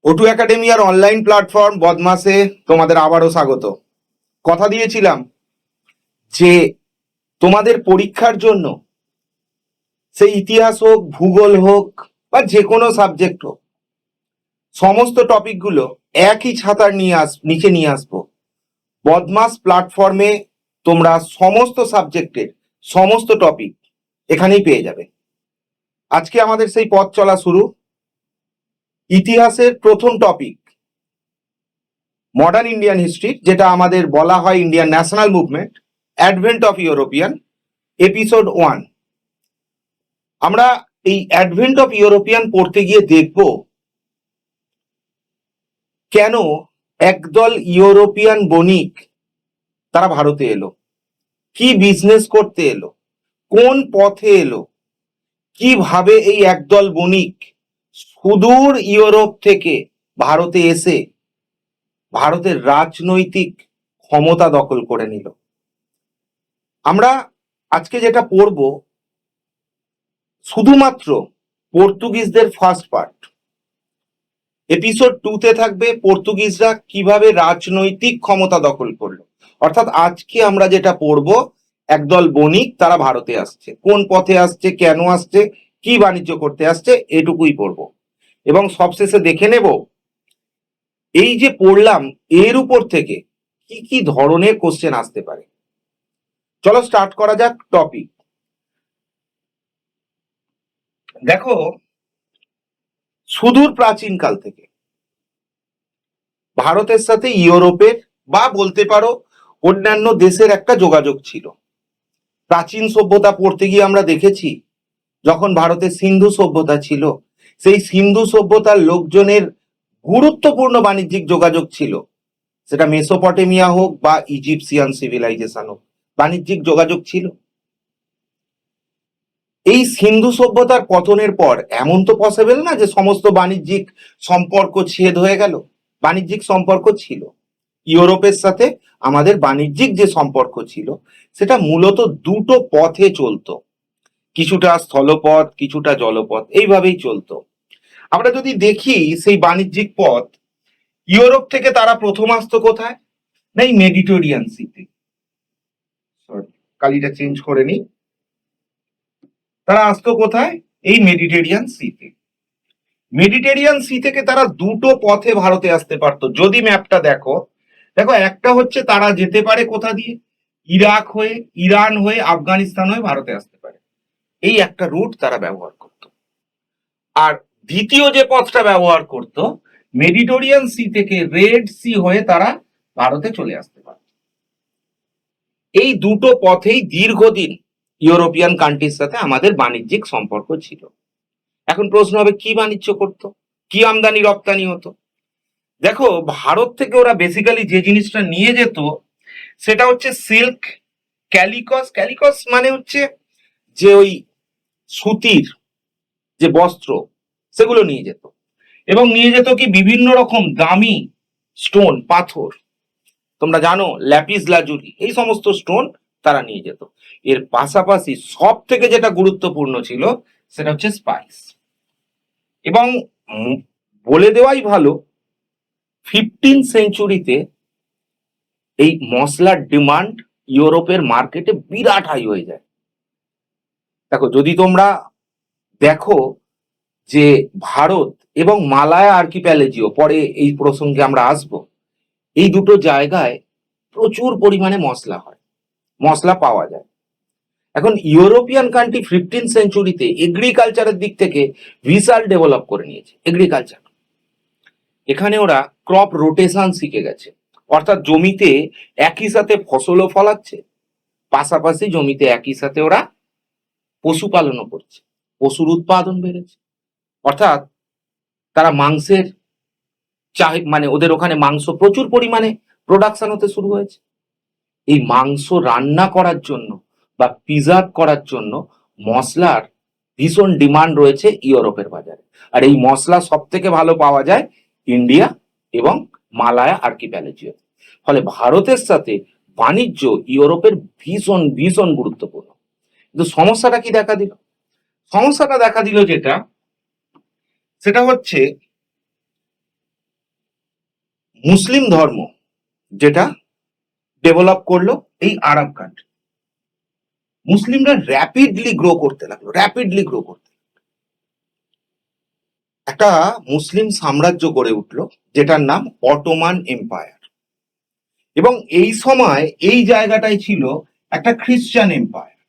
ওটু একাডেমিয়ার online platform বদমাসে তোমাদের আবারও স্বাগত। কথা দিয়েছিলাম যে তোমাদের পরীক্ষার জন্য সেই ইতিহাস হোক, ভূগোল হোক বা যে কোনো সাবজেক্ট হোক, সমস্ত টপিকগুলো একই ছাতার নিচে নিয়ে আসবো। বদমাস প্ল্যাটফর্মে তোমরা সমস্ত সাবজেক্টের সমস্ত টপিক এখানেই পেয়ে যাবে। আজকে আমাদের সেই পথ চলা শুরু। ইতিহাসের প্রথম টপিক মডার্ন ইন্ডিয়ান হিস্ট্রি, যেটা আমাদের বলা হয় Indian national movement, advent of European, episode 1। আমরা এই অ্যাডভেন্ট অফ ইউরোপিয়ান পড়তে গিয়ে দেখব কেন একদল ইউরোপিয়ান বণিক তারা ভারতে এলো, কি বিজনেস করতে এলো, কোন পথে এলো, কিভাবে এই একদল বণিক সুদূর ইউরোপ থেকে ভারতে এসে ভারতের রাজনৈতিক ক্ষমতা দখল করে নিল। আমরা আজকে যেটা পড়ব শুধুমাত্র পর্তুগিজদের ফার্স্ট পার্ট। এপিসোড 2-তে থাকবে পর্তুগিজরা কিভাবে রাজনৈতিক ক্ষমতা দখল করলো। অর্থাৎ আজকে আমরা যেটা পড়ব, একদল বণিক তারা ভারতে আসছে, কোন পথে আসছে, কেন আসছে, কি বাণিজ্য করতে আসছে, এটুকুই পড়ব। এবং সবশেষে দেখে নেব এই যে পড়লাম এর উপর থেকে কি কি ধরনের কোশ্চেন আসতে পারে। চলো স্টার্ট করা যাক টপিক। দেখো, সুদূর প্রাচীনকাল থেকে ভারতের সাথে ইউরোপের বা বলতে পারো অন্যান্য দেশের একটা যোগাযোগ ছিল। প্রাচীন সভ্যতা পড়তে গিয়ে আমরা দেখেছি যখন ভারতে সিন্ধু সভ্যতা ছিল, সেই সিন্ধু সভ্যতার লোকজনের গুরুত্বপূর্ণ বাণিজ্যিক যোগাযোগ ছিল, সেটা মেসোপটেমিয়া হোক বা ইজিপসিয়ান সিভিলাইজেশন হোক, বাণিজ্যিক যোগাযোগ ছিল। এই সিন্ধু সভ্যতার পতনের পর এমন তো পসিবল না যে সমস্ত বাণিজ্যিক সম্পর্ক ছেদ হয়ে গেল। বাণিজ্যিক সম্পর্ক ছিল, ইউরোপের সাথে আমাদের বাণিজ্যিক যে সম্পর্ক ছিল সেটা মূলত দুটো পথে চলতো, কিছুটা স্থলপথ, কিছুটা জলপথ, এইভাবেই চলতো। আমরা যদি দেখি সেই বাণিজ্যিক পথ, ইউরোপ থেকে তারা প্রথম আসতো কোথায় না, এই মেডিটেরিয়ান সিতে। সরি, কালিটা চেঞ্জ করে নিই। তারা আসতো কোথায়, এই মেডিটেরিয়ান সিতে। মেডিটেরিয়ান সি থেকে তারা দুটো পথে ভারতে আসতে পারতো। যদি ম্যাপটা দেখো, দেখো একটা হচ্ছে তারা যেতে পারে কোথা দিয়ে, ইরাক হয়ে, ইরান হয়ে, আফগানিস্তান হয়ে ভারতে আসতে পারে। এই একটা রুট তারা ব্যবহার করত। আর দ্বিতীয় যে পথটা ব্যবহার করত, মেডিটেরিয়ান সি থেকে রেড সি হয়ে তারা ভারতে চলে আসতে পারে। এই দুটো পথেই দীর্ঘদিন ইউরোপিয়ান কান্ট্রির সাথে আমাদের বাণিজ্যিক সম্পর্ক ছিল। এখন প্রশ্ন হবে, কি বাণিজ্য করত, কি আমদানি রপ্তানি হতো। দেখো, ভারত থেকে ওরা বেসিক্যালি যে জিনিসটা নিয়ে যেত সেটা হচ্ছে সিল্ক, ক্যালিকস। ক্যালিকস মানে হচ্ছে যে ওই সুতির যে বস্ত্র, সেগুলো নিয়ে যেত। এবং নিয়ে যেত কি বিভিন্ন রকম দামি স্টোন, পাথর, তোমরা জানো ল্যাপিস লাজুলি, এই সমস্ত স্টোন তারা নিয়ে যেত। এর পাশাপাশি সব থেকে যেটা গুরুত্বপূর্ণ ছিল সেটা হচ্ছে স্পাইস। এবং বলে দেওয়াই ভালো, 15 সেঞ্চুরিতে এই মশলার ডিমান্ড ইউরোপের মার্কেটে বিরাট হাই হয়ে যায়। দেখো, যদি তোমরা দেখো যে ভারত এবং মালায়া আর্কিপ্যালেজিও, পরে এই প্রসঙ্গে আমরা আসব, এই দুটো জায়গায় প্রচুর পরিমাণে মশলা হয়, মশলা পাওয়া যায়। এখন ইউরোপিয়ান কান্ট্রি 15 সেঞ্চুরিতে এগ্রিকালচারের দিক থেকে বিশাল ডেভেলপ করে নিয়েছে। এগ্রিকালচার, এখানে ওরা ক্রপ রোটেশন শিখে গেছে, অর্থাৎ জমিতে একই সাথে ফসলও ফলাচ্ছে, পাশাপাশি জমিতে একই সাথে ওরা পশুপালনও করছে, পশুর উৎপাদন বেড়েছে। অর্থাৎ তারা মাংসের মানে ওদের ওখানে মাংস প্রচুর পরিমাণে প্রোডাকশন হতে শুরু হয়েছে। এই মাংস রান্না করার জন্য বা প্রিজার্ভ করার জন্য মশলার ভীষণ ডিমান্ড রয়েছে ইউরোপের বাজারে। আর এই মশলা সব থেকে ভালো পাওয়া যায় ইন্ডিয়া এবং মালায়া আর্কিপ্যালেজিও। ফলে ভারতের সাথে বাণিজ্য ইউরোপের ভীষণ ভীষণ গুরুত্বপূর্ণ। কিন্তু সমস্যাটা কি দেখা দিল, সমস্যাটা দেখা দিল যেটা, সেটা হচ্ছে মুসলিম ধর্ম যেটা ডেভেলপ করলো এই আরব কান্ট্রি, মুসলিমরা র্যাপিডলি গ্রো করতে লাগলো, র্যাপিডলি গ্রো করতে একটা মুসলিম সাম্রাজ্য গড়ে উঠলো যেটার নাম অটোমান এম্পায়ার। এবং এই সময় এই জায়গাটাই ছিল একটা খ্রিস্টান এম্পায়ার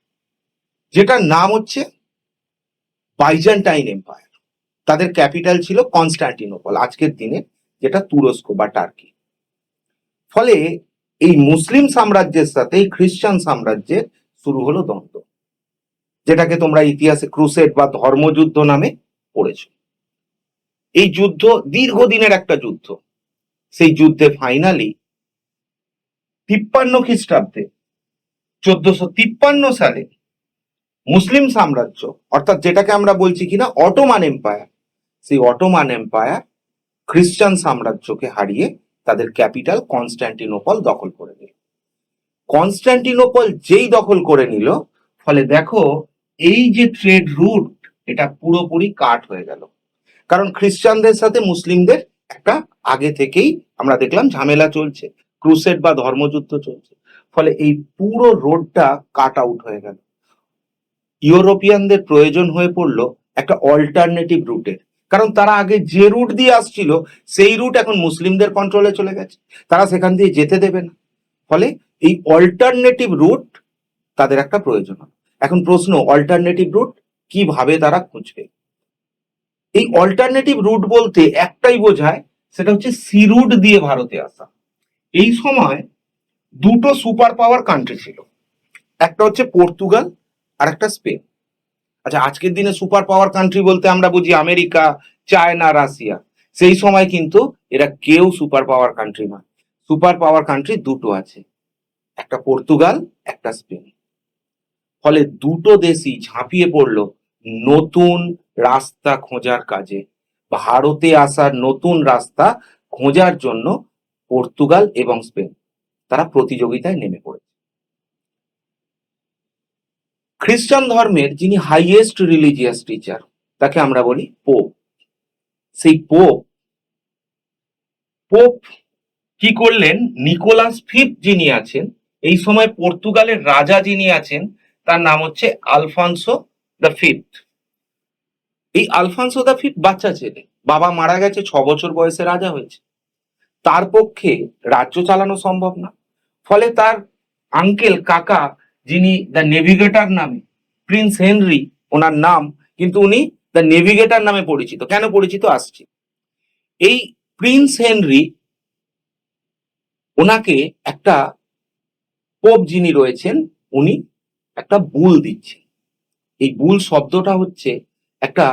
যেটার নাম হচ্ছে বাইজেন্টাইন এম্পায়ার। তাদের ক্যাপিটাল ছিল কনস্টান্টিনোপল, আজকের দিনে যেটা তুরস্ক বা টার্কি। ফলে এই মুসলিম সাম্রাজ্যের সাথে এই খ্রিস্টান সাম্রাজ্যের শুরু হলো দ্বন্দ্ব, যেটাকে তোমরা ইতিহাসে ক্রুসেড বা ধর্মযুদ্ধ নামে পড়েছো। এই যুদ্ধ দীর্ঘদিনের একটা যুদ্ধ। সেই যুদ্ধে ফাইনালি 53 খ্রিস্টাব্দে 1453 সালে মুসলিম সাম্রাজ্য, অর্থাৎ যেটাকে আমরা বলছি কিনা অটোমান এম্পায়ার, সেই অটোমান এম্পায়ার খ্রিস্টান সাম্রাজ্যকে হারিয়ে তাদের ক্যাপিটাল কনস্ট্যান্টিনোপল দখল করে নিল। কনস্ট্যান্টিনোপল যেই দখল করে নিল, ফলে দেখো এই যে ট্রেড রুট এটা পুরোপুরি কাট হয়ে গেল। কারণ খ্রিস্টানদের সাথে মুসলিমদের একটা আগে থেকেই আমরা দেখলাম ঝামেলা চলছে, ক্রুসেড বা ধর্মযুদ্ধ চলছে। ফলে এই পুরো রোডটা কাট আউট হয়ে গেল। ইউরোপিয়ানদের প্রয়োজন হয়ে পড়লো একটা অল্টারনেটিভ রুটের, কারণ তারা আগে যে রুট দিয়ে আসছিল সেই রুট এখন মুসলিমদের কন্ট্রোলে চলে গেছে, তারা সেখান দিয়ে যেতে দেবে না। ফলে এই অল্টারনেটিভ রুট তাদের একটা প্রয়োজন। এখন প্রশ্ন, অল্টারনেটিভ রুট কিভাবে তারা খুঁজবে? এই অল্টারনেটিভ রুট বলতে একটাই বোঝায়, সেটা হচ্ছে সি রুট দিয়ে ভারতে আসা। এই সময় দুটো সুপার পাওয়ার কান্ট্রি ছিল, একটা হচ্ছে পর্তুগাল আর একটা স্পেন। আচ্ছা, আজকের দিনে সুপার পাওয়ার কান্ট্রি বলতে আমরা বুঝি আমেরিকা, চায়না, রাশিয়া। সেই সময় কিন্তু এরা কেউ সুপার পাওয়ার কান্ট্রি না। সুপার পাওয়ার কান্ট্রি দুটো আছে, একটা পর্তুগাল, একটা স্পেন। ফলে দুটো দেশই ঝাঁপিয়ে পড়লো নতুন রাস্তা খোঁজার কাজে। ভারতে আসার নতুন রাস্তা খোঁজার জন্য পর্তুগাল এবং স্পেন তারা প্রতিযোগিতায় নেমে পড়েছে। খ্রিস্টান ধর্মের যিনি হাইয়েস্ট রিলিজিয়াস টিচার, তাকে আমরা বলি পোপ। সেই পোপ পোপ কি করলেন, নিকোলাস ফিফথ যিনি আছেন, এই সময় পর্তুগালের রাজা যিনি আছেন তার নাম হচ্ছে আলফানসো দ্য ফিফথ। এই আলফানসো দ্য ফিফথ বাচ্চা ছেলে, বাবা মারা গেছে, 6 বছর বয়সে রাজা হয়েছে। তার পক্ষে রাজ্য চালানো সম্ভব না। ফলে তার আঙ্কেল, কাকা, যিনি দ্য নেভিগেটর নামে, প্রিন্স হেনরি ওনার নাম, কিন্তু উনি দ্য নেভিগেটর নামে পরিচিত। কেন পরিচিত আসছে, এই প্রিন্স হেনরি ওনাকে একটা পোপ যিনি রয়েছেন উনি একটা বুল দিচ্ছেন। এই বুল শব্দটা হচ্ছে একটা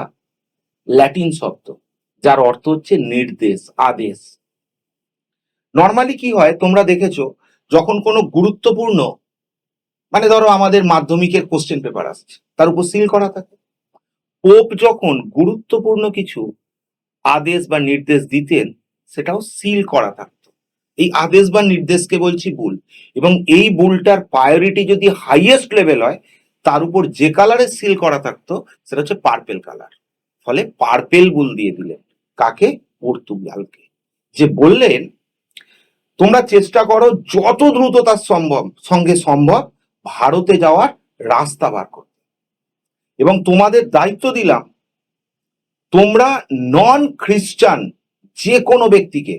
ল্যাটিন শব্দ, যার অর্থ হচ্ছে নির্দেশ, আদেশ। নর্মালি কি হয় তোমরা দেখেছো, যখন কোনো গুরুত্বপূর্ণ, মানে ধরো আমাদের মাধ্যমিকের কোশ্চেন পেপার আসছে, তার উপর সিল করা থাকে। পোপ যখন গুরুত্বপূর্ণ কিছু আদেশ বা নির্দেশ দিতেন, সেটাও সিল করা থাকতো। এই আদেশ বা নির্দেশকে বলছি বুল। এবং এই বুলটার প্রায়োরিটি যদি হাইয়েস্ট লেভেল হয়, তার উপর যে কালারে সিল করা থাকতো সেটা হচ্ছে পার্পেল কালার। ফলে পার্পেল বুল দিয়ে দিলেন কাকে, পর্তুগালকে। যে বললেন তোমরা চেষ্টা করো যত দ্রুততার সঙ্গে সম্ভব ভারতে যাওয়ার রাস্তা বার করতে, এবং তোমাদের দায়িত্ব দিলাম তোমরা নন খ্রিস্টান যে কোনো ব্যক্তিকে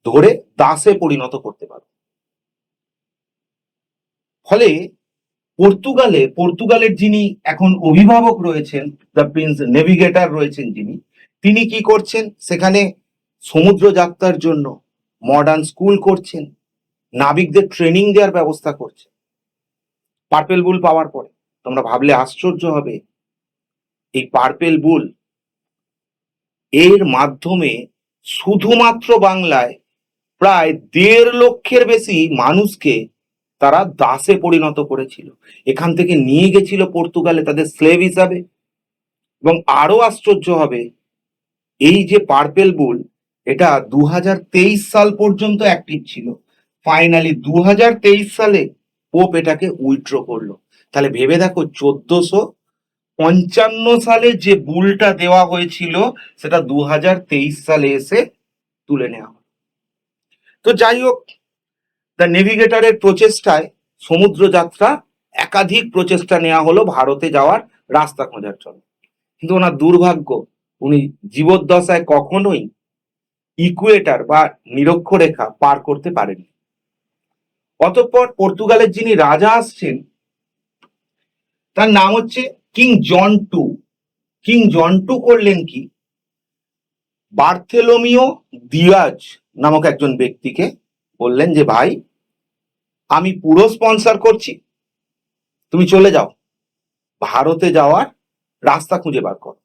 ধরে দাসে পরিণত করতে পারো। ফলে পর্তুগালের যিনি এখন অভিভাবক রয়েছেন, দ্য প্রিন্স নেভিগেটর রয়েছেন যিনি, তিনি কি করছেন, সেখানে সমুদ্র যাত্রার জন্য মডার্ন স্কুল করছেন, নাবিকদের ট্রেনিং দেওয়ার ব্যবস্থা করছেন। পার্পেল বুল পাওয়ার পরে তোমরা ভাবলে আশ্চর্য হবে, এই পার্পেল বুল এর মাধ্যমে শুধুমাত্র বাংলায় প্রায় 1.5 লক্ষের বেশি মানুষকে তারা দাসে পরিণত করেছিল। এখান থেকে নিয়ে গেছিল পর্তুগালে তাদের স্লেভ হিসাবে। এবং আরো আশ্চর্য হবে, এই যে পার্পেল বুল, এটা 2023 সাল পর্যন্ত অ্যাক্টিভ ছিল। ফাইনালি 2023 সালে পোপ এটাকে উইথড্র করলো। তাহলে ভেবে দেখো, 1455 সালে যে বুলটা দেওয়া হয়েছিল সেটা 2023 সালে এসে তুলে নেওয়া হলো। তো যাই হোক, দ্য নেভিগেটরের প্রচেষ্টায় সমুদ্র যাত্রা একাধিক প্রচেষ্টা নেওয়া হলো ভারতে যাওয়ার রাস্তা খোঁজার জন্য, কিন্তু ওনার দুর্ভাগ্য, উনি জীবদ্দশায় কখনোই ইকুয়েটার বা নিরক্ষরেখা পার করতে পারেননি। অতঃপর পর্তুগালের যিনি রাজা আসছেন, তার নাম হচ্ছে কিং জন টু। কিং জন টু করলেন কি, বার্থেলোমিও দিয়াজ নামক একজন ব্যক্তিকে বললেন যে ভাই, আমি পুরো স্পন্সর করছি, তুমি চলে যাও, ভারতে যাওয়ার রাস্তা খুঁজে বার করো।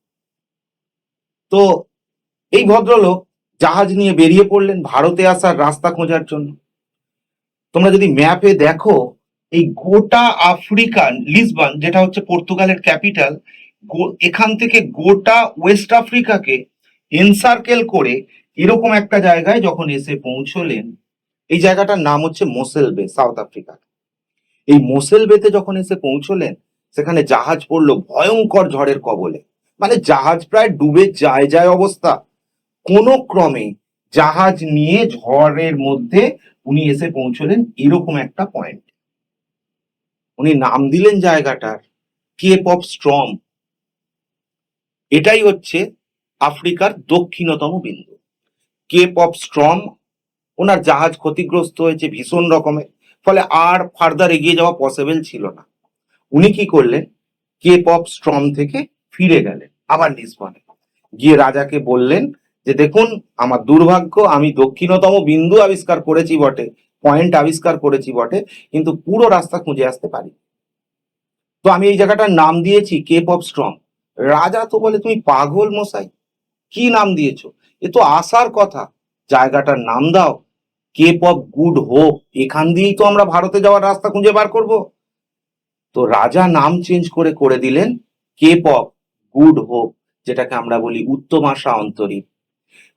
তো এই ভদ্রলোক জাহাজ নিয়ে বেরিয়ে পড়লেন ভারতে আসার রাস্তা খোঁজার জন্য। তোমরা যদি ম্যাপে দেখো, এই গোটা আফ্রিকান লিসবন, যেটা হচ্ছে পর্তুগালের ক্যাপিটাল, এখান থেকে গোটা ওয়েস্ট আফ্রিকাকে এনসার্কেল করে এরকম একটা জায়গায় যখন এসে পৌঁছলেন, এই জায়গাটার নাম হচ্ছে মোসেল বে, সাউথ আফ্রিকা। এই মোসেল বেতে যখন এসে পৌঁছলেন, সেখানে জাহাজ পড়লো ভয়ঙ্কর ঝড়ের কবলে। মানে জাহাজ প্রায় ডুবে যায় যায় অবস্থা। কোনো ক্রমে জাহাজ নিয়ে ঝড়ের মধ্যে উনি এসে পৌঁছলেন এরকম একটা পয়েন্ট। উনি নাম দিলেন জায়গাটার কেপ অফ স্ট্রম। এটাই হচ্ছে আফ্রিকার দক্ষিণতম বিন্দু, কেপ অফ স্ট্রম। ওনার জাহাজ ক্ষতিগ্রস্ত হয়েছে ভীষণ রকমের, ফলে আর ফার্দার এগিয়ে যাওয়া পসিবল ছিল না। উনি কি করলেন, কেপ অফ স্ট্রম থেকে ফিরে গেলেন আবার লিসবনে। গিয়ে রাজাকে বললেন যে দেখুন, আমার দুর্ভাগ্য, আমি দক্ষিণতম বিন্দু আবিষ্কার করেছি বটে, পয়েন্ট আবিষ্কার করেছি বটে, কিন্তু পুরো রাস্তা খুঁজে আসতে পারি। তো আমি এই জায়গাটার নাম দিয়েছি কেপ অফ স্ট্রম। রাজা তো বলে, তুমি পাগল মশাই, কি নাম দিয়েছো? এ তো আসার কথা, জায়গাটার নাম দাও কেপ অফ গুড হোপ, এখান দিয়েই তো আমরা ভারতে যাওয়ার রাস্তা খুঁজে বার করব। তো রাজা নাম চেঞ্জ করে করে দিলেন কেপ অফ গুড হোপ, যেটাকে আমরা বলি উত্তম আশা অন্তরীপ।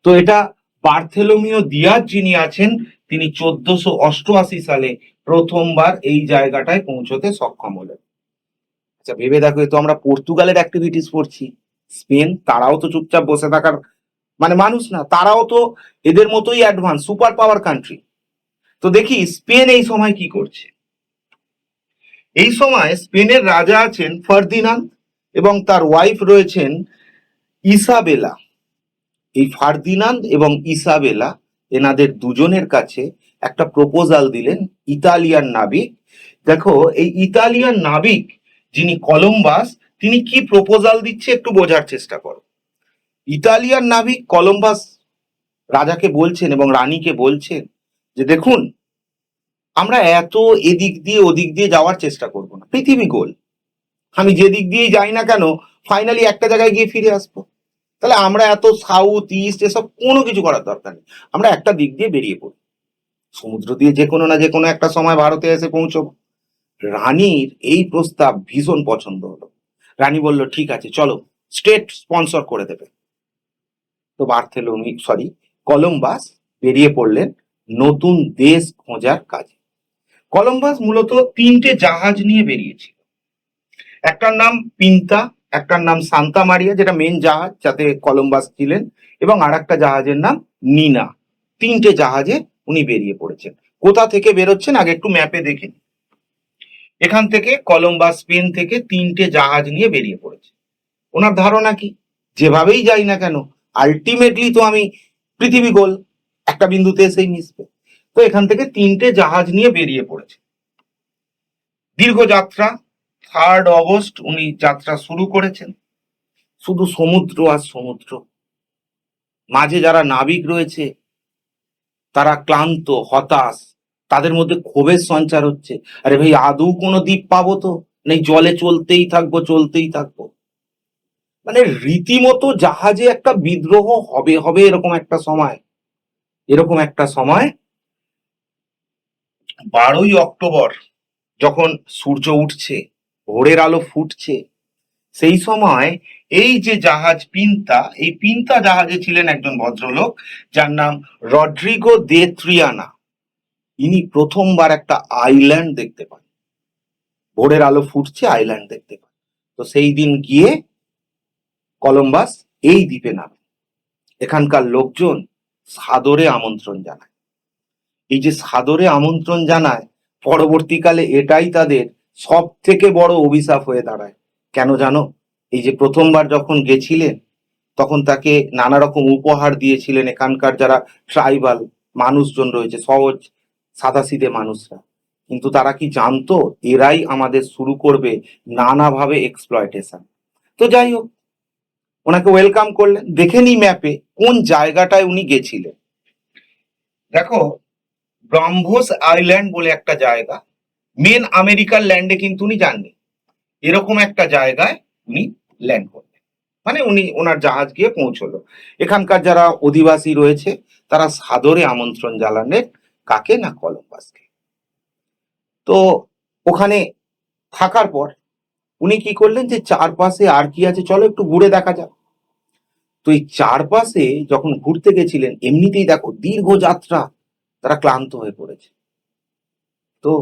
তো এটা বার্থেলোমিও দিয়াজ যিনি আছেন, তিনি 1488 সালে প্রথমবার এই জায়গাটায় পৌঁছতে সক্ষম হলেন। আচ্ছা ভেবে দেখো, তো আমরা পর্তুগালের অ্যাক্টিভিটিস পড়ছি, স্পেন তারাও তো চুপচাপ বসে থাকার মানে মানুষ না, তারাও তো এদের মতোই অ্যাডভান্স সুপার পাওয়ার কান্ট্রি। তো দেখি স্পেন এই সময় কি করছে। এই সময় স্পেনের রাজা আছেন ফার্দিনান্দ এবং তার ওয়াইফ রয়েছেন ইসাবেলা। এই ফার্দিনান্দ এবং ইসাবেলা এনাদের দুজনের কাছে একটা প্রপোজাল দিলেন ইতালিয়ান নাবিক। দেখো, এই ইতালিয়ান নাবিক যিনি কলম্বাস, তিনি কি প্রপোজাল দিচ্ছে একটু বোঝার চেষ্টা করো। ইতালিয়ান নাবিক কলম্বাস রাজাকে বলছেন এবং রানীকে বলছেন যে দেখুন, আমরা এত এদিক দিয়ে ওদিক দিয়ে যাওয়ার চেষ্টা করব না, পৃথিবী গোল, আমি যে দিক দিয়েই যাই না কেন ফাইনালি একটা জায়গায় গিয়ে ফিরে আসবো। তাহলে আমরা এত সাউথ ইস্ট এসব কোনো কিছু করার দরকার নেই, আমরা একটা দিক দিয়ে বেরিয়ে পড়ি, সমুদ্র দিয়ে যে কোনো না যে কোনো একটা সময় ভারতে এসে পৌঁছবো। রানীর এই প্রস্তাব ভীষণ পছন্দ হলো। রানী বলল ঠিক আছে চলো, স্টেট স্পন্সর করে দেবে। তো কলম্বাস বেরিয়ে পড়লেন নতুন দেশ খোঁজার কাজে। কলম্বাস মূলত তিনটে জাহাজ নিয়ে বেরিয়েছিল। একটার নাম পিন্তা, একটার নাম সান্তা মারিয়া, যেটা মেন জাহাজ যাতে কলম্বাস ছিলেন, এবং আর একটা জাহাজের নাম নিনা। তিনটে জাহাজে উনি বেরিয়ে পড়েছেন। কোথা থেকে বেরোচ্ছেন আগে একটু ম্যাপে দেখে। এখান থেকে কলম্বাস স্পেন থেকে তিনটে জাহাজ নিয়ে বেরিয়ে পড়েছে। ওনার ধারণা কি, যেভাবেই যাই না কেন আলটিমেটলি তো আমি পৃথিবী গোল, একটা বিন্দুতে এসেই মিশবে। তো এখান থেকে তিনটে জাহাজ নিয়ে বেরিয়ে পড়েছে। দীর্ঘ যাত্রা, 3 অগস্ট উনি যাত্রা শুরু করেছেন। শুধু সমুদ্র আর সমুদ্র, মাঝে যারা নাবিক রয়েছে তারা ক্লান্ত হতাশ, তাদের মধ্যে ক্ষোভের সঞ্চার হচ্ছে, আরে ভাই আদৌ কোনো দ্বীপ পাবো তো নেই, জলে চলতেই থাকবো চলতেই থাকবো। মানে রীতিমতো জাহাজে একটা বিদ্রোহ হবে হবে এরকম একটা সময়। এরকম একটা সময় 12ই অক্টোবর যখন সূর্য উঠছে, ভোরের আলো ফুটছে, সেই সময় এই যে জাহাজ পিন্তা, এই পিন্তা জাহাজে ছিলেন একজন ভদ্রলোক যার নাম রড্রিগো দে ত্রিয়ানা। ইনি প্রথমবার একটা আইল্যান্ড দেখতে পান, ভোরের আলো ফুটছে আইল্যান্ড দেখতে পান। তো সেই দিন গিয়ে কলম্বাস এই দ্বীপে নামে, এখানকার লোকজন সাদরে আমন্ত্রণ জানায়। এই যে সাদরে আমন্ত্রণ জানায়, পরবর্তীকালে এটাই তাদের সব থেকে বড় অভিশাপ হয়ে দাঁড়ায়। কেন জানো? এই যে প্রথমবার যখন গেছিলেন, তখন তাকে নানা রকম উপহার দিয়েছিলেন এখানকার যারা ট্রাইবাল মানুষজন রয়েছে, সহজ সাদাসিধে মানুষরা। কিন্তু তারা কি জানতো এরাই আমাদের শুরু করবে নানাভাবে এক্সপ্লয়টেশন? তো যাই হোক, ওনাকে ওয়েলকাম করলেন। দেখে নি ম্যাপে কোন জায়গাটায় উনি গেছিলেন। দেখো, ব্রাহ্মোস আইল্যান্ড বলে একটা জায়গা, মেন আমেরিকার ল্যান্ডে কিন্তু উনি যাননি। এরকম একটা জায়গায় উনি ল্যান্ড করলেন, মানে উনি ওনার জাহাজ গিয়ে পৌঁছলো। এখানকার যারা অধিবাসী রয়েছে তারা সাদরে আমন্ত্রণ জানালেন কাকে না, কলম্বাসকে। তো ওখানে থাকার পর উনি কি করলেন, যে চারপাশে আর কি আছে চলো একটু ঘুরে দেখা যাক। তো এই চারপাশে যখন ঘুরতে গেছিলেন, এমনিতেই দেখো দীর্ঘ যাত্রা, তারা ক্লান্ত হয়ে পড়েছে। তো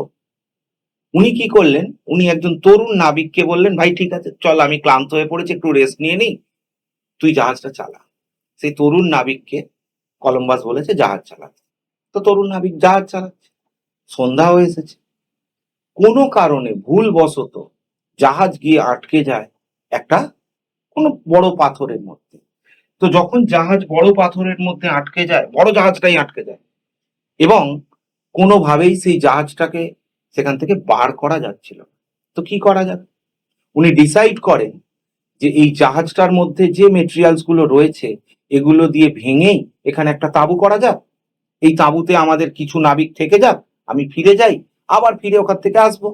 উনি কি করলেন, উনি একজন তরুণ নাবিককে বললেন, ভাই ঠিক আছে চল, আমি ক্লান্ত হয়ে পড়েছি, একটু রেস্ট নিয়ে নিই, তুই জাহাজটা চালা। সেই তরুণ নাবিককে কলম্বাস বলেছে জাহাজ চালাতে। তো তরুণ নাবিক জাহাজ চালাচ্ছে। সন্ধ্যা হয়ে এসেছে। কোনো কারণে ভুলবশত জাহাজ গিয়ে আটকে যায় একটা কোনো বড় পাথরের মধ্যে। তো যখন জাহাজ বড় পাথরের মধ্যে আটকে যায়, বড় জাহাজটাই আটকে যায়, এবং কোনোভাবেই সেই জাহাজটাকে সেখান থেকে বার করা যাচ্ছিল না। তো কি করা যাবে? উনি ডিসাইড করেন যে এই জাহাজটার মধ্যে যে মেটেরিয়ালস গুলো রয়েছে এগুলো দিয়ে ভেঙেই এখানে একটা তাঁবু করা যাক। এই তাঁবুতে আমাদের কিছু নাবিক থেকে যাক, আমি ফিরে যাই, আবার ফিরে ওখান থেকে আসবো।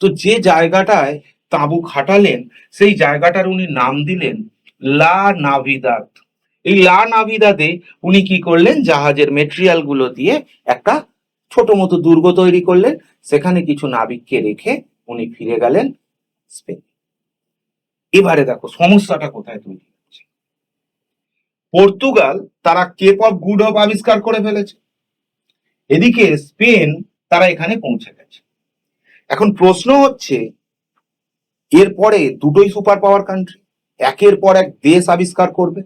তো যে জায়গাটায় তাঁবু খাটালেন সেই জায়গাটার উনি নাম দিলেন লা নাভিদাদ। এই লা নাভিদাদে উনি কি করলেন, জাহাজের মেটেরিয়াল গুলো দিয়ে একটা ছোট মতো দুর্গ তৈরি করলেন। সেখানে কিছু নাবিককে রেখে উনি ফিরে গেলেন স্পেন। এবারে দেখো সমস্যাটা কোথায় তৈরি হচ্ছে। পর্তুগাল তারা কেপ অফ গুড হোপ আবিষ্কার করে ফেলেছে, এদিকে স্পেন তারা এখানে পৌঁছে গেছে। এখন প্রশ্ন হচ্ছে, এরপরে দুটোই সুপার পাওয়ার কান্ট্রি একের পর এক দেশ আবিষ্কার করবে।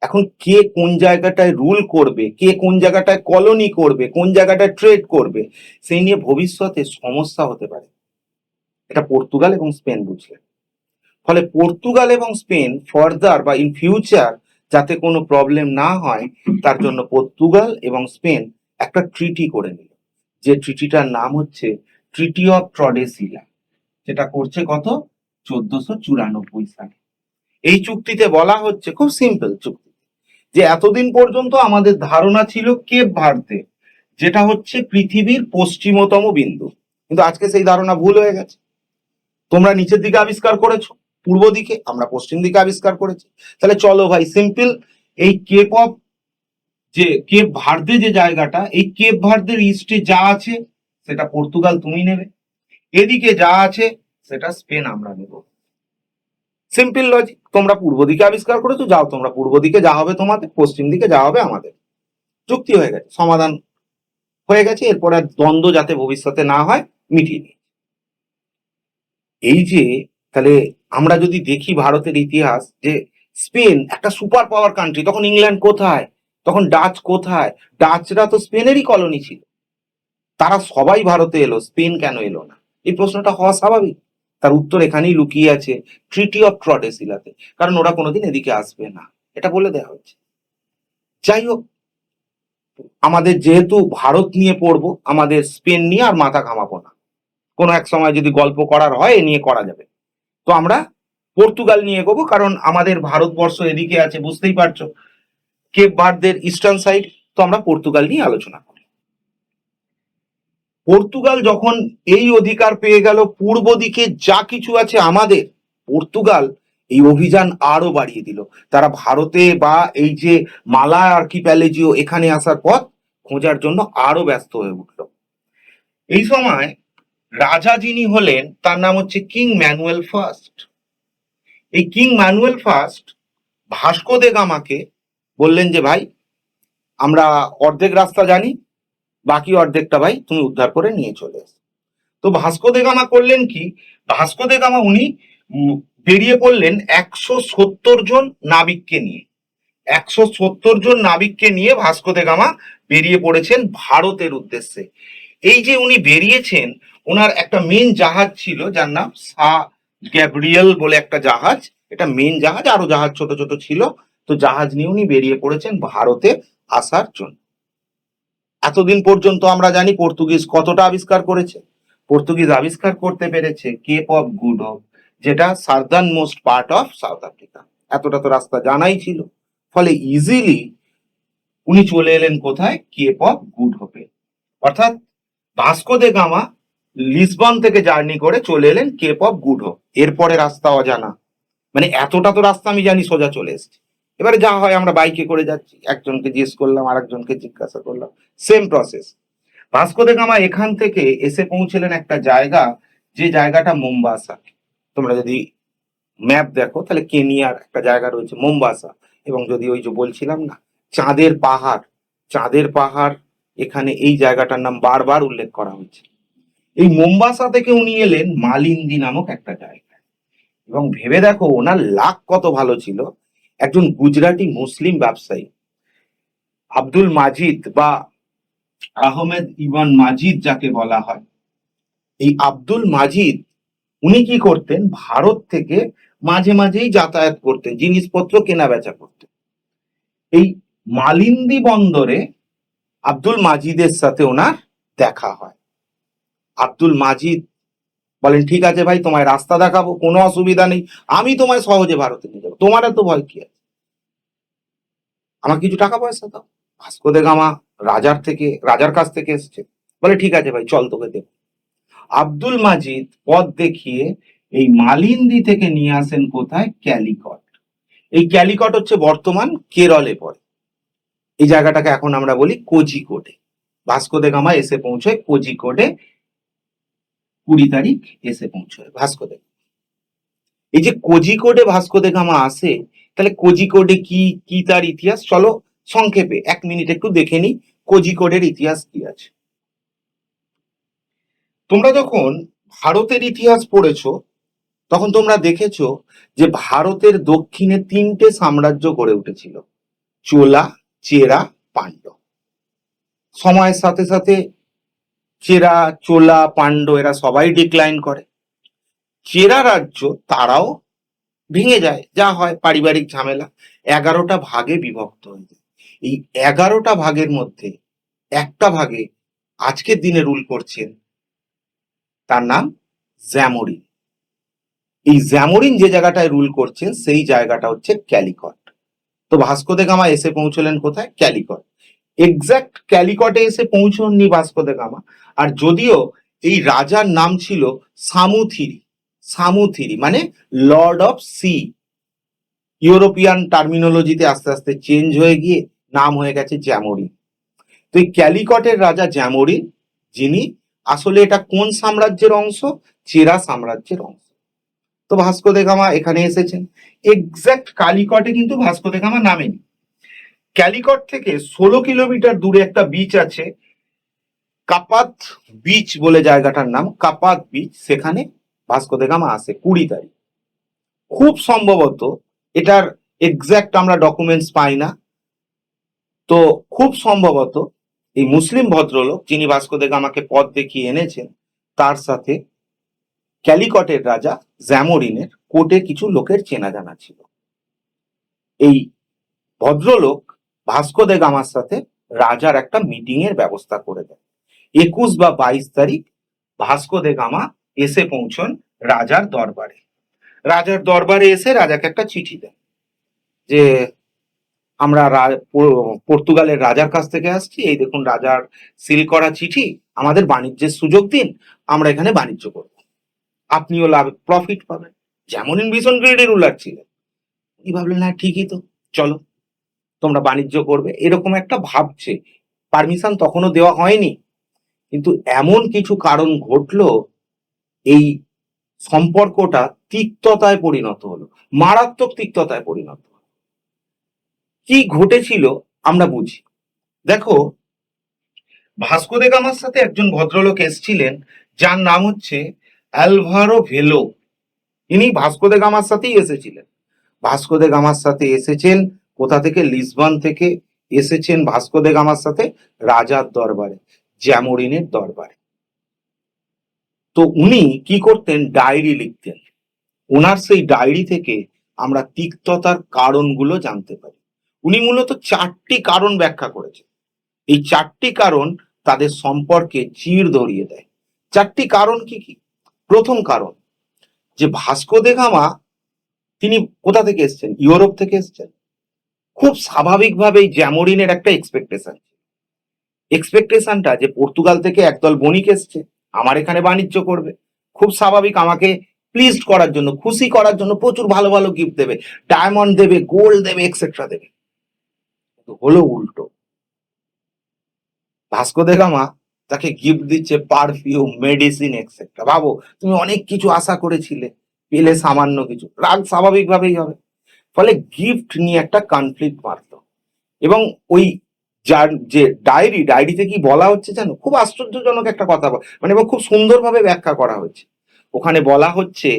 এখন কে কোন জায়গাটায় রুল করবে, কে কোন জায়গাটায় কলোনি করবে, কোন জায়গাটায় ট্রেড করবে, সেই নিয়ে ভবিষ্যতে সমস্যা হতে পারে। এটা পর্তুগাল এবং স্পেন বুঝলে। ফলে পর্তুগাল এবং স্পেন ফার্দার বা ইন ফিউচার যাতে কোনো প্রবলেম না হয়, তার জন্য পর্তুগাল এবং স্পেন একটা ট্রিটি করে নিল, যে ট্রিটিটার নাম হচ্ছে ট্রিটি অফ ট্রডেসিলা, যেটা করছে কত 1494 সালে। এই চুক্তিতে বলা হচ্ছে, খুব সিম্পল চুক্তি, যে এতদিন পর্যন্ত আমাদের ধারণা ছিল কেপ ভার্দে, যেটা হচ্ছে পৃথিবীর পশ্চিমতম বিন্দু, কিন্তু আজকে সেই ধারণা ভুল হয়ে গেছে। তোমরা নিচের দিকে আবিষ্কার করেছো, পূর্ব দিকে, আমরা পশ্চিম দিকে আবিষ্কার করেছি। তাহলে চলো ভাই সিম্পল, এই কেপ অফ যে কেপ ভার্দে যে জায়গাটা, এই কেপ ভার্দের ইস্টে যা আছে সেটা পর্তুগাল তুমি নেবে, এদিকে যা আছে সেটা স্পেন আমরা নেব। Simple logic. তোমরা পূর্ব দিকে আবিষ্কার করেছো, যাও তোমরা পূর্ব দিকে যা হবে তোমাদের, পশ্চিম দিকে যা হবে আমাদের। চুক্তি হয়ে গেছে, সমাধান হয়ে গেছে। এরপর আর দ্বন্দ্ব যাতে ভবিষ্যতে না হয় মিটিয়ে নিই। এই যে, তাহলে আমরা যদি দেখি ভারতের ইতিহাস, যে স্পেন একটা সুপার পাওয়ার কান্ট্রি, তখন ইংল্যান্ড কোথায়, তখন ডাচ কোথায়? ডাচরা তো স্পেনেরই কলোনি ছিল। তারা সবাই ভারতে এলো, স্পেন কেন এলো না? এই প্রশ্নটা হওয়া স্বাভাবিক। তার উত্তর এখানেই লুকিয়ে আছে, ট্রিটি অফ ট্রডেসিলাতে। কারণ ওরা কোনোদিন এদিকে আসবে না, এটা বলে দেওয়া হচ্ছে। যাই হোক, আমাদের যেহেতু ভারত নিয়ে পড়বো, আমাদের স্পেন নিয়ে আর মাথা ঘামাবো না। কোনো এক সময় যদি গল্প করার হয় এ নিয়ে করা যাবে। তো আমরা পর্তুগাল নিয়ে এগোবো, কারণ আমাদের ভারতবর্ষ এদিকে আছে, বুঝতেই পারছো, কেপ ভার্দের ইস্টার্ন সাইড। তো আমরা পর্তুগাল নিয়ে আলোচনা করি। পর্তুগাল যখন এই অধিকার পেয়ে গেল, পূর্ব দিকে যা কিছু আছে আমাদের, পর্তুগাল এই অভিযান আরো বাড়িয়ে দিল। তারা ভারতে বা এই যে মালায় আর্কিপ্যালেজিও এখানে আসার পথ খোঁজার জন্য আরো ব্যস্ত হয়ে উঠল। এই সময় রাজা যিনি হলেন তার নাম হচ্ছে কিং ম্যানুয়েল ফার্স্ট। এই কিং ম্যানুয়েল ফার্স্ট ভাস্কো দে গামাকে বললেন যে ভাই, আমরা অর্ধেক রাস্তা জানি, বাকি অর্ধেকটা ভাই তুমি উদ্ধার করে নিয়ে চলে এসো। তো ভাস্কো দে গামা করলেন কি, ভাস্কো দে গামা উনি বেরিয়ে পড়লেন 170 জন নাবিককে নিয়ে। 170 জন নাবিককে নিয়ে ভাস্কো দে গামা বেরিয়ে পড়েছেন ভারতের উদ্দেশ্যে। এই যে উনি বেরিয়েছেন, ওনার একটা মেন জাহাজ ছিল যার নাম সা গ্যাব্রিয়েল বলে একটা জাহাজ। এটা মেন জাহাজ, আরো জাহাজ ছোট ছোট ছিল। তো জাহাজ নিয়ে উনি বেরিয়ে পড়েছেন ভারতে আসার জন্য। এতদিন পর্যন্ত আমরা জানি পর্তুগিজ কতটা আবিষ্কার করেছে। পর্তুগিজ আবিষ্কার করতে পেরেছে কেপ অফ গুড হোপ, যেটা southern most part of south Africa. এতটা তো রাস্তা জানাই ছিল, ফলে ইজিলি উনি চলে এলেন কোথায়? কেপ অফ গুড হোপে। অর্থাৎ ভাস্কো দে গামা লিসবন থেকে জার্নি করে চলে এলেন কেপ অফ গুড হোপ। এরপরে রাস্তা অজানা, মানে এতটা তো রাস্তা আমি জানি সোজা চলে এসেছি। এবারে যা হয়, আমরা বাইকে করে যাচ্ছি, একজনকে জিজ্ঞেস করলাম, আরেকজনকে জিজ্ঞাসা করলাম, same process. Vasco de gamma এখান থেকে এসে পৌঁছলেন একটা জায়গা, যে জায়গাটা মোম্বাসা। তোমরা যদি ম্যাপ দেখো তাহলে কেনিয়ার একটা জায়গা রয়েছে মোম্বাসা। এবং যদি ওই যে বলছিলাম না চাঁদের পাহাড়, চাঁদের পাহাড়, এখানে এই জায়গাটার নাম বারবার উল্লেখ করা হয়েছে। এই মোম্বাসা থেকে উনি এলেন মালিন্দি নামক একটা জায়গায়। এবং ভেবে দেখো ওনার লাক কত ভালো ছিল, একজন গুজরাটি মুসলিম ব্যবসায়ী আব্দুল মাজিদ বা আহমেদ ইবন মাজিদ যাকে বলা হয়, এই আব্দুল মাজিদ উনি কি করতেন, ভারত থেকে মাঝে মাঝেই যাতায়াত করতেন, জিনিসপত্র কেনা বেচা করতেন। এই মালিন্দি বন্দরে আব্দুল মাজিদের সাথে ওনার দেখা হয়। আব্দুল মাজিদ বলেন, ঠিক আছে ভাই, তোমায় রাস্তা দেখাবো, কোনো অসুবিধা নেই, আমি তোমায় সহজে ভারতে নিয়ে যাবো, তোমার এত ভয় কি আছে, আমাকে কিছু টাকা পয়সা দাও। ভাস্কো দে গামা রাজার কাছ থেকে এসছে, বলে ঠিক আছে ভাই, চল তোকে দেব। আব্দুল মাজিদ পথ দেখিয়ে এই মালিন্দি থেকে নিয়ে আসেন কোথায়? ক্যালিকট। এই ক্যালিকট হচ্ছে বর্তমান কেরলে পড়ে। এই জায়গাটাকে এখন আমরা বলি কোজিকোডে। ভাস্কো দে গামা এসে পৌঁছয় কোজিকোডে 20 তারিখ এসে পৌঁছয় ভাস্কো দে। এই যে কোজিকোডে ভাস্কো দে গামা আসে, তাহলে কোজিকোডে কি কি তার ইতিহাস, চলো সংক্ষেপে 1 মিনিট একটু দেখে নিই কোজিকোডের ইতিহাস কি আছে। তোমরা যখন ভারতের ইতিহাস পড়েছো তখন তোমরা দেখেছো যে ভারতের দক্ষিণে 3টে সাম্রাজ্য গড়ে উঠেছিল, চোলা, চেরা, পাণ্ড্য। সময়ের সাথে সাথে চেরা, চোলা, পাণ্ড্য এরা সবাই ডিক্লাইন করে। চেরা রাজ্য তারাও ভেঙে যায়, যা হয় পারিবারিক ঝামেলা, 11টা ভাগে বিভক্ত হয়ে যায়। এই 11টা ভাগের মধ্যে একটা ভাগে আজকের দিনে রুল করছেন, তার নাম জ্যামোরিন। এই জ্যামোরিন যে জায়গাটায় রুল করছেন সেই জায়গাটা হচ্ছে ক্যালিকট। তো ভাস্কো দে গামা এসে পৌঁছলেন কোথায়? ক্যালিকট। এক্সাক্ট ক্যালিকটে এসে পৌঁছননি ভাস্কো দে গামা, আর যদিও এই রাজার নাম ছিল সামুথিরি। সামুথিরি মানে লর্ড অফ সি। ইউরোপিয়ান টার্মিনোলজিতে আস্তে আস্তে চেঞ্জ হয়ে গিয়ে নাম হয়ে গেছে জ্যামোরিন। তো এই ক্যালিকটের রাজা জ্যামোরিন, যিনি আসলে এটা কোন সাম্রাজ্যের অংশ? চেরা সাম্রাজ্যের অংশ। তো ভাস্কো দে গামা এখানে এসেছেন। এক্সাক্ট কালিকটে কিন্তু ভাস্কো দে গামা নামেনি। ক্যালিকট থেকে 16 কিলোমিটার দূরে একটা বিচ আছে, কাপাত বিচ বলে জায়গাটার নাম, কাপাত বিচ। সেখানে ভাস্কো দে গামা আসে 20 তারিখ। খুব সম্ভবত, এটার এক্সাক্ট আমরা ডকুমেন্টস পাই না, তো খুব সম্ভবত এই মুসলিম ভদ্রলোক যিনি ভাস্কো দে গামাকে পথ দেখিয়ে এনেছেন, তার সাথে ক্যালিকটের রাজা জ্যামোরিনের কোর্টে কিছু লোকের চেনা জানা ছিল। এই ভদ্রলোক ভাস্কো দে গামার সাথে রাজার একটা মিটিং এর ব্যবস্থা করে দেন। 21 বা 22 তারিখ ভাস্কো দে গামা এসে পৌঁছন রাজার দরবারে। রাজার দরবারে এসে রাজাকে একটা চিঠি দেন যে আমরা পর্তুগালের রাজার কাছ থেকে আসছি, এই দেখুন রাজার সিল করা চিঠি, আমাদের বাণিজ্যের সুযোগ দিন, আমরা এখানে বাণিজ্য করব, আপনিও লাভ প্রফিট পাবেন। যেমন ভীষণ গ্রেডি রুলার ছিলেন, উনি ভাবলেন হ্যাঁ ঠিকই তো, চলো তোমরা বাণিজ্য করবে, এরকম একটা ভাবছে। পারমিশন তখনও দেওয়া হয়নি, কিন্তু এমন কিছু কারণ ঘটলো, এই সম্পর্কটা তিক্ততায় পরিণত হলো, মারাত্মক তিক্ততায় পরিণত হলো। কি ঘটেছিল আমরা বুঝি। দেখো, ভাস্কো দে গামার সাথে একজন ভদ্রলোক এসেছিলেন যার নাম হচ্ছে অ্যালভারো ভেলো। ইনি ভাস্কো দে গামার সাথেই এসেছিলেন। ভাস্কো দে গামার সাথে এসেছেন কোথা থেকে? লিসবন থেকে এসেছেন ভাস্কো দে গামার সাথে রাজার দরবারে, জ্যামোরিনের দরবারে। তো উনি কি করতেন? ডায়েরি লিখতেন। ওনার সেই ডায়েরি থেকে আমরা তিক্ততার কারণগুলো জানতে পারি। উনি মূলত 4টি কারণ ব্যাখ্যা করেছেন। এই 4টি কারণ তাদের সম্পর্কে চিড় ধরিয়ে দেয়। 4টি কারণ কি কি? প্রথম কারণ, যে ভাস্কো দে গামা তিনি কোথা থেকে এসছেন? ইউরোপ থেকে এসছেন। খুব স্বাভাবিকভাবেই জ্যামোরিনের একটা এক্সপেকটেশনটা যে পর্তুগাল থেকে একদল বণিক এসছে, আমার এখানে বাণিজ্য করবে, খুব স্বাভাবিক আমাকে প্লিজড করার জন্য, খুশি করার জন্য প্রচুর ভালো ভালো গিফট দেবে, ডায়মন্ড দেবে, গোল্ড দেবে, এক্সেট্রা দেবে। হলো উল্টো। ভাস্কো দে গামা তাকে গিফট দিচ্ছে পারফিউম, মেডিসিন, এক্সেট্রা। ভাবো, তুমি অনেক কিছু আশা করেছিলে, পেলে সামান্য কিছু, রাগ স্বাভাবিকভাবেই হবে। ফলে গিফট নিয়ে একটা কনফ্লিক্ট মারতো। এবং ওই যার যে ডায়েরিতে কি বলা হচ্ছে জানো? খুব আশ্চর্যজনক একটা কথা মানে এবং খুব সুন্দরভাবে ব্যাখ্যা করা হয়েছে। ওখানে বলা হচ্ছে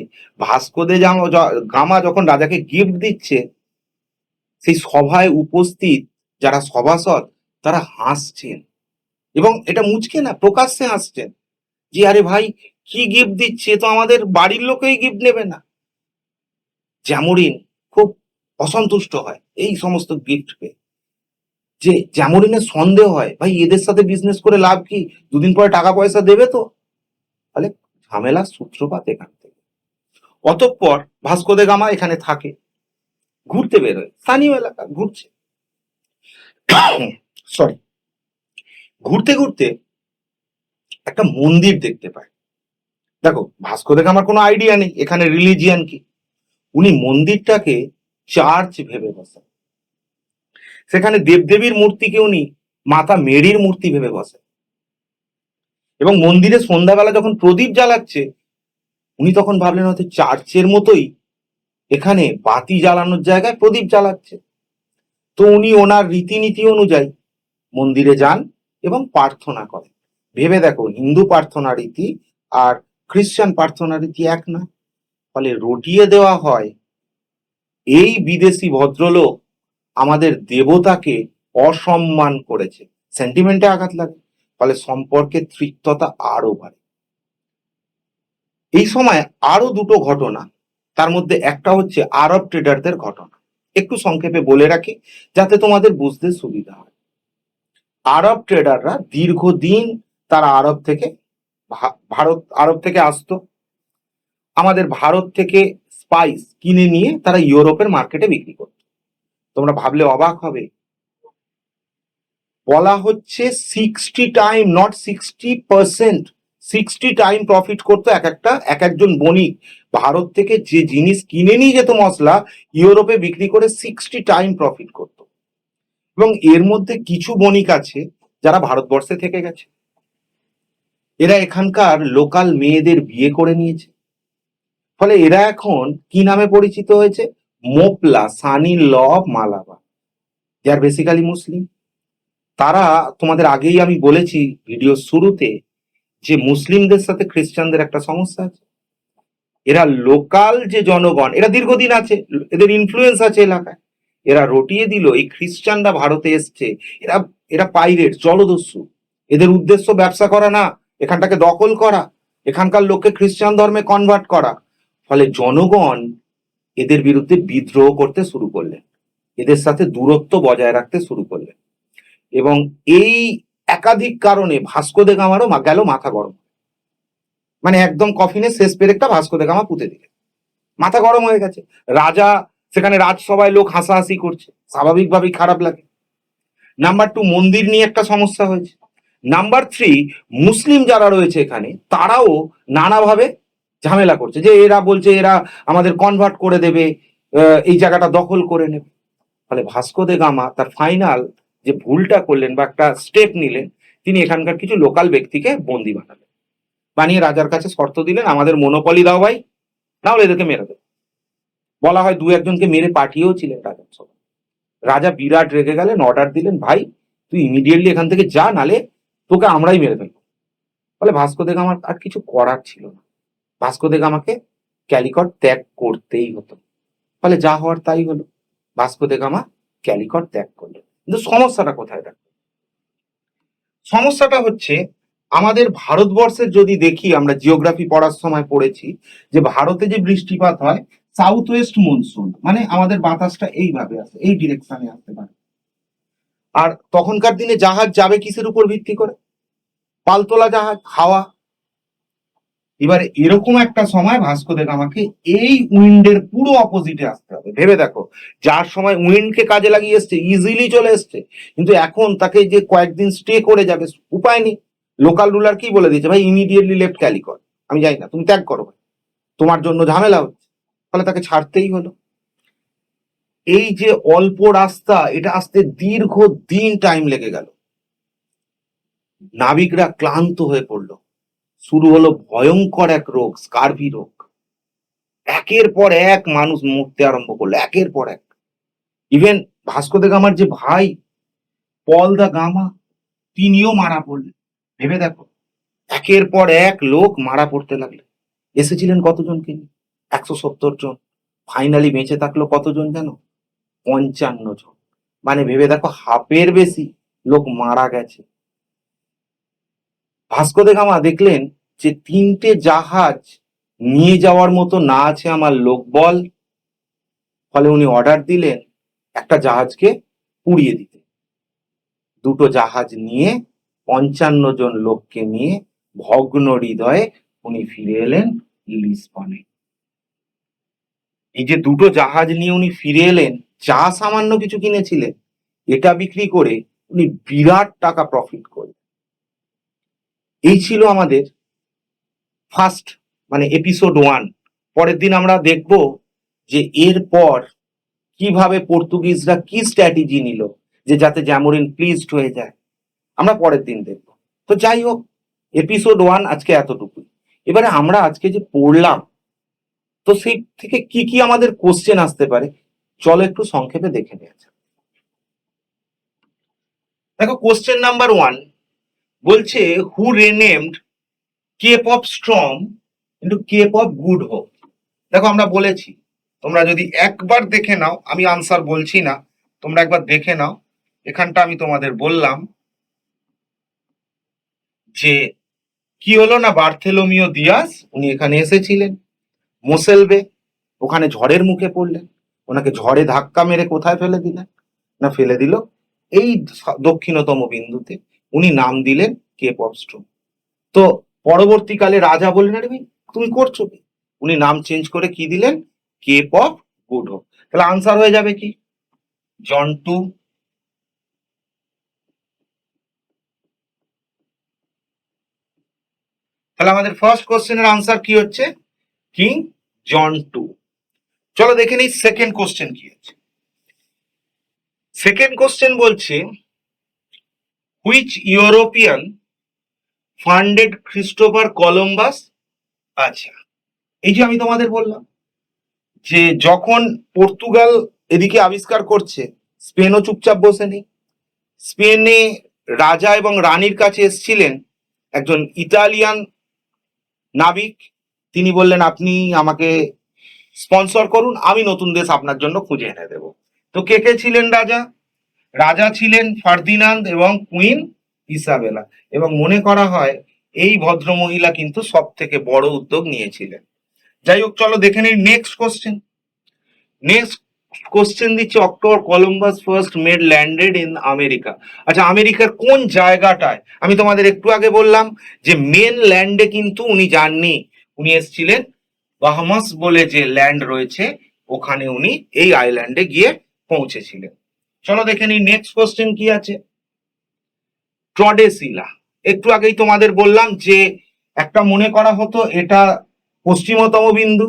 ভাস্কো দে গামা যখন রাজাকে গিফট দিচ্ছে, সেই সভায় উপস্থিত যারা সভাসদ তারা হাসছেন, এবং এটা মুচকে না, প্রকাশ্যে হাসছেন, যে আরে ভাই, কি গিফট দিচ্ছে, তো আমাদের বাড়ির লোকেই গিফট নেবে না। জ্যামোরিন খুব অসন্তুষ্ট হয় এই সমস্ত গিফট পেয়ে। যে জ্যামোরিনের সন্দেহ হয়, ভাই এদের সাথে বিজনেস করে লাভ কি, দুদিন পরে টাকা পয়সা দেবে তো। ফলে ঝামেলার সূত্রপাত এখান থেকে। অতঃপর ভাস্কো দে গামা এখানে থাকে, ঘুরতে বেরোয়, স্থানীয় এলাকা ঘুরছে, সরি, ঘুরতে ঘুরতে একটা মন্দির দেখতে পায়। দেখো, ভাস্কো দে গামার কোনো আইডিয়া নেই এখানে রিলিজিয়ান কি। উনি মন্দিরটাকে চার্চ ভেবে বসেন। সেখানে দেবদেবীর মূর্তিকে উনি মাতা মেরির মূর্তি ভেবে বসেন। এবং মন্দিরে সন্ধ্যাবেলা যখন প্রদীপ জ্বালাচ্ছে, উনি তখন ভাবলেন হয়তো চার্চের মতোই এখানে বাতি জ্বালানোর জায়গায় প্রদীপ জ্বালাচ্ছে। তো উনি ওনার রীতিনীতি অনুযায়ী মন্দিরে যান এবং প্রার্থনা করেন। ভেবে দেখো, হিন্দু প্রার্থনা রীতি আর খ্রিস্টান প্রার্থনা রীতি এক না। ফলে রটিয়ে দেওয়া হয়, এই বিদেশি ভদ্রলোক আমাদের দেবতাকে অসম্মান করেছে, সেন্টিমেন্টে আঘাত লাগে। ফলে সম্পর্কের তিক্ততা আরো বাড়ে। এই সময় আরো দুটো ঘটনা, তার মধ্যে একটা হচ্ছে আরব ট্রেডারদের ঘটনা। একটু সংক্ষেপে বলে রাখি যাতে তোমাদের বুঝতে সুবিধা হয়। আরব ট্রেডাররা দীর্ঘদিন তারা আরব থেকে আসতো, আমাদের ভারত থেকে স্পাইস কিনে নিয়ে তারা ইউরোপের মার্কেটে বিক্রি করত। তোমরা ভাবলে অবাক হবে, বলা হচ্ছে 60 টাইম, নট 60%, 60 টাইম প্রফিট করতো এক একজন বণিক। ভারত থেকে যে জিনিস কিনে নিয়ে যেত মশলা, ইউরোপে বিক্রি করে 60 টাইম প্রফিট করতো। এবং এর মধ্যে কিছু বণিক আছে যারা ভারতবর্ষে থেকে গেছে, এরা এখানকার লোকাল মেয়েদের বিয়ে করে নিয়েছে। ফলে এরা এখন কি নামে পরিচিত হয়েছে? Moplah, Sunni law of Malabar. They are basically Muslim. তারা, তোমাদের আগেই আমি বলেছি ভিডিও শুরুতে, যে মুসলিমদের সাথে খ্রিস্টানদের একটা সমস্যা আছে। এরা লোকাল যে জনগণ, এরা দীর্ঘদিন আছে, এদের ইনফ্লুয়েন্স আছে এলাকায়, এরা রটিয়ে দিল এই খ্রিস্টানরা ভারতে এসছে, এরা এরা পাইরেট, জলদস্যু। এদের উদ্দেশ্য ব্যবসা করা না, এখানটাকে দখল করা, এখানকার লোককে খ্রিস্টান ধর্মে কনভার্ট করা। ফলে জনগণ এদের বিরুদ্ধে বিদ্রোহ করতে শুরু করলেন, এদের সাথে দূরত্ব বজায় রাখতে শুরু করলেন। এবং এই একাধিক কারণে ভাস্কো দে গামারও গেল মাথা গরম, মানে একদম কফিনের শেষ পেরেকটা ভাস্কো দে গামা পুঁতে দিলেন, মাথা গরম হয়ে গেছে। রাজা, সেখানে রাজসভায় লোক হাসাহাসি করছে, স্বাভাবিকভাবেই খারাপ লাগে। নাম্বার 2, মন্দির নিয়ে একটা সমস্যা হয়েছে। নাম্বার 3, মুসলিম যারা রয়েছে এখানে তারাও নানাভাবে ঝামেলা করছে, যে এরা বলছে এরা আমাদের কনভার্ট করে দেবে, এই জায়গাটা দখল করে নেবে। ফলে ভাস্কো দে গামা তার ফাইনাল যে ভুলটা করলেন বা একটা স্টেপ নিলেন, তিনি এখানকার কিছু লোকাল ব্যক্তিকে বন্দি বানালেন, বানিয়ে রাজার কাছে শর্ত দিলেন, আমাদের মনোপলি দাও ভাই, না হলে এদেরকে মেরে দেবে। বলা হয় 2-1জনকে মেরে পাঠিয়েও ছিলেন রাজার সভায়। রাজা বিরাট রেগে গেলেন, অর্ডার দিলেন, ভাই তুই ইমিডিয়েটলি এখান থেকে যা, নালে তোকে আমরাই মেরে ফেলবো। ফলে ভাস্কো দে গামার আর কিছু করার ছিল না, ভাস্কো দে গামাকে ক্যালিকট ত্যাগ করতেই হতো। ফলে যা হওয়ার তাই হলো, ভাস্কো দে গামা ক্যালিকট ত্যাগ করলেন। কিন্তু সমস্যাটা কোথায়? দেখো, সমস্যাটা হচ্ছে আমাদের ভারতবর্ষের যদি দেখি, আমরা জিওগ্রাফি পড়ার সময় পড়েছি যে ভারতে যে বৃষ্টিপাত হয় সাউথ ওয়েস্ট মনসুন, মানে আমাদের বাতাসটা এইভাবে আসে, এই ডিরেকশনে আসতে পারে। আর তখনকার দিনে জাহাজ যাবে কিসের উপর ভিত্তি করে? পালতোলা জাহাজ, হাওয়া। এবারে এরকম একটা সময় ভাস্কো দে গামাকে এই উইন্ডের পুরো অপোজিটে আসতে হবে। ভেবে দেখো, যার সময় উইন্ডকে কাজে লাগিয়ে এসছে, ইজিলি চলে এসছে, কিন্তু এখন তাকে যে কয়েকদিন স্টে করে যাবে, উপায় নেই। লোকাল রুলার কি বলে দিয়েছে, ভাই ইমিডিয়েটলি লেফট ক্যালিকট, আমি যাই না, তুমি ত্যাগ করো, তোমার জন্য ঝামেলা হচ্ছে। ফলে তাকে ছাড়তেই হলো। এই যে অল্প রাস্তা, এটা আসতে দীর্ঘ দিন টাইম লেগে গেল। নাবিকরা ক্লান্ত হয়ে পড়লো। শুরু হলো ভয়ঙ্কর এক রোগ, স্কারভি রোগ। একের পর এক মানুষ মরতে আরম্ভ করলো, একের পর এক। ইভেন ভাস্কো দে গামার যে ভাই পল দা গামা, তিনিও মারা পড়লেন। ভেবে দেখো, একের পর এক লোক মারা পড়তে লাগলো। এসেছিলেন কতজনকে নিয়ে? 170 জন। ফাইনালি বেঁচে থাকলো কতজন জানো? 55 জন। মানে ভেবে দেখো, হাফের বেশি লোক মারা গেছে। ভাস্কো দে গামা দেখলেন যে 3টে জাহাজ নিয়ে যাওয়ার মতো না আছে আমার লোকবল। ফলে উনি অর্ডার দিলেন একটা জাহাজকে পুড়িয়ে দিতে। 2টো জাহাজ নিয়ে 55 জন লোককে নিয়ে ভগ্ন হৃদয়ে উনি ফিরে এলেন লিসবনে। এই যে 2টো জাহাজ নিয়ে উনি ফিরে এলেন, যা সামান্য কিছু কিনেছিলেন এটা বিক্রি করে উনি বিরাট টাকা প্রফিট করলেন। এই ছিল আমাদের ফার্স্ট, মানে এপিসোড 1। পরের দিন আমরা দেখব যে এরপর কিভাবে পর্তুগিজরা কি স্ট্র্যাটেজি নিল যে যাতে জ্যামোরিন প্লিজড হয়ে যায়, আমরা পরের দিন দেখব। তো যাই হোক, এপিসোড 1 আজকে এতটুকুই। এবারে আমরা আজকে যে পড়লাম, তো সেই থেকে কি কি আমাদের কোশ্চেন আসতে পারে চলো একটু সংক্ষেপে দেখে নেওয়া যাক। দেখো, কোশ্চেন নাম্বার 1 বলছে who renamed Cape of Storm into Cape of Good Hope. দেখো, আমরা বলেছি, তোমরা যদি একবার দেখে নাও, আমি আনসার বলছি না, তোমরা একবার দেখে নাও। এখানটা আমি তোমাদের বললাম যে কি হলো না, বার্থেলোমিও দিয়াস উনি এখানে এসেছিলেন মোসেলবে, ওখানে ঝড়ের মুখে পড়লেন। ওনাকে ঝড়ে ধাক্কা মেরে কোথায় ফেলে দিলেন? না, ফেলে দিল এই দক্ষিণতম বিন্দুতে। উনি নাম দিলেন কেপ অফ স্ট্রম। তো পরবর্তীকালে রাজা বললেন, আরে ভাই তুমি করছো কি? উনি নাম চেঞ্জ করে কি দিলেন? Cape of Good Hope. তাহলে আনসার হয়ে যাবে কি? জন 2। তাহলে আমাদের ফার্স্ট কোশ্চেনের আনসার কি হচ্ছে? কিং জন 2। চলো দেখে নিই সেকেন্ড কোশ্চেন কি আছে। সেকেন্ড কোশ্চেন বলছে which European funded Christopher Columbus. আচ্ছা, এই যে আমি তোমাদের বললাম যে যখন পর্তুগাল এদিকে আবিষ্কার করছে, স্পেনও চুপচাপ বসে নেই। স্পেনে রাজা এবং রানীর কাছে এসেছিলেন একজন ইতালিয়ান নাবিক। তিনি বললেন, আপনি আমাকে স্পন্সর করুন, আমি নতুন দেশ আপনার জন্য খুঁজে এনে দেব। তো কে কে ছিলেন রাজা? রাজা ছিলেন ফার্দিনান্দ এবং কুইন ইসাবেলা। এবং মনে করা হয় এই ভদ্রমহিলা কিন্তু সব থেকে বড় উদ্যোগ নিয়েছিলেন। যাই হোক, চলো দেখে নিই নেক্সট কোশ্চেন। নেক্সট কোশ্চেন দিচ্ছে October Columbus first made landed in America. আচ্ছা, আমেরিকার কোন জায়গাটায়? আমি তোমাদের একটু আগে বললাম যে মেন ল্যান্ডে কিন্তু উনি যাননি, উনি এসেছিলেন বাহামাস বলে যে ল্যান্ড রয়েছে, ওখানে উনি এই আইল্যান্ডে গিয়ে পৌঁছেছিলেন। চলো দেখে নিই নেক্সট কোশ্চেন কি আছে। ট্রডেসিলা, একটু আগেই তোমাদের বললাম যে একটা মনে করা হতো এটা পশ্চিমতম বিন্দু,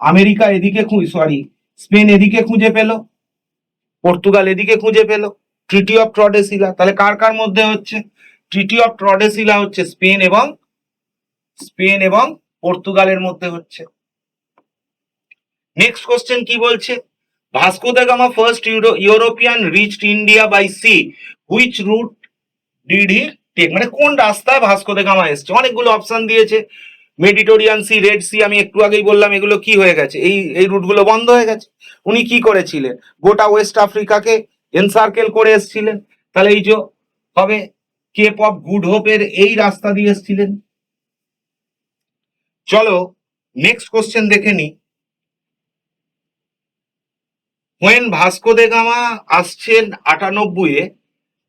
আমেরিকা এদিকে সরি স্পেন এদিকে খুঁজে পেল, পর্তুগাল এদিকে খুঁজে পেল, ট্রিটি অফ ট্রডেসিলা। তাহলে কার কার মধ্যে হচ্ছে? ট্রিটি অফ ট্রডেসিলা হচ্ছে স্পেন এবং পর্তুগালের মধ্যে হচ্ছে। নেক্সট কোশ্চেন কি বলছে? Vasco da Gama first European reached India by sea, which route did he take? মানে কোন রাস্তায় ভাস্কো দা গামা এসছে? অনেকগুলো অপশন দিয়েছে, মেডিটেরিয়ান সি, রেড সি, আমি একটু আগেই বললাম এগুলো কি হয়ে গেছে, এই রুটগুলো বন্ধ হয়ে গেছে। উনি কি করেছিলেন? গোটা ওয়েস্ট আফ্রিকাকে এনসার্কেল করে এসছিলেন। তাহলে এই যে হবে কেপ অফ গুড হোপের এই রাস্তা দিয়ে এসছিলেন। চলো নেক্সট কোশ্চেন দেখে নি। হোয়েন ভাস্কো দে গামা আসছেন 98-এ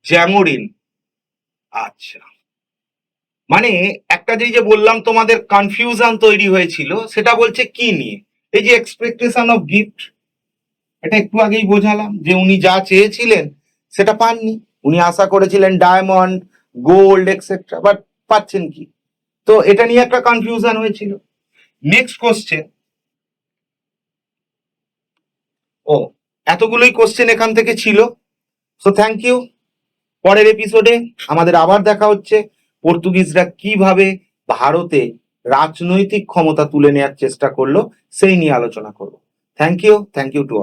জ্যামোরিন, আচ্ছা, মানে একটা যে বললাম তোমাদের কনফিউশন তৈরি হয়েছিল, সেটা বলছে কি নিয়ে? এই যে এক্সপেকটেশন অফ গিফট, এটা একটু আগেই বোঝালাম যে উনি যা চেয়েছিলেন সেটা পাননি। উনি আশা করেছিলেন ডায়মন্ড, গোল্ড এক্সেট্রা, বাট পাচ্ছেন কি? তো এটা নিয়ে একটা কনফিউশন হয়েছিল। নেক্সট কোশ্চেন, ও এতগুলোই কোশ্চেন এখান থেকে ছিল। So thank you. পরের এপিসোডে আমাদের আবার দেখা হচ্ছে পর্তুগিজরা কিভাবে ভারতে রাজনৈতিক ক্ষমতা তুলে নেওয়ার চেষ্টা করলো সেই নিয়ে আলোচনা করব। Thank you to all.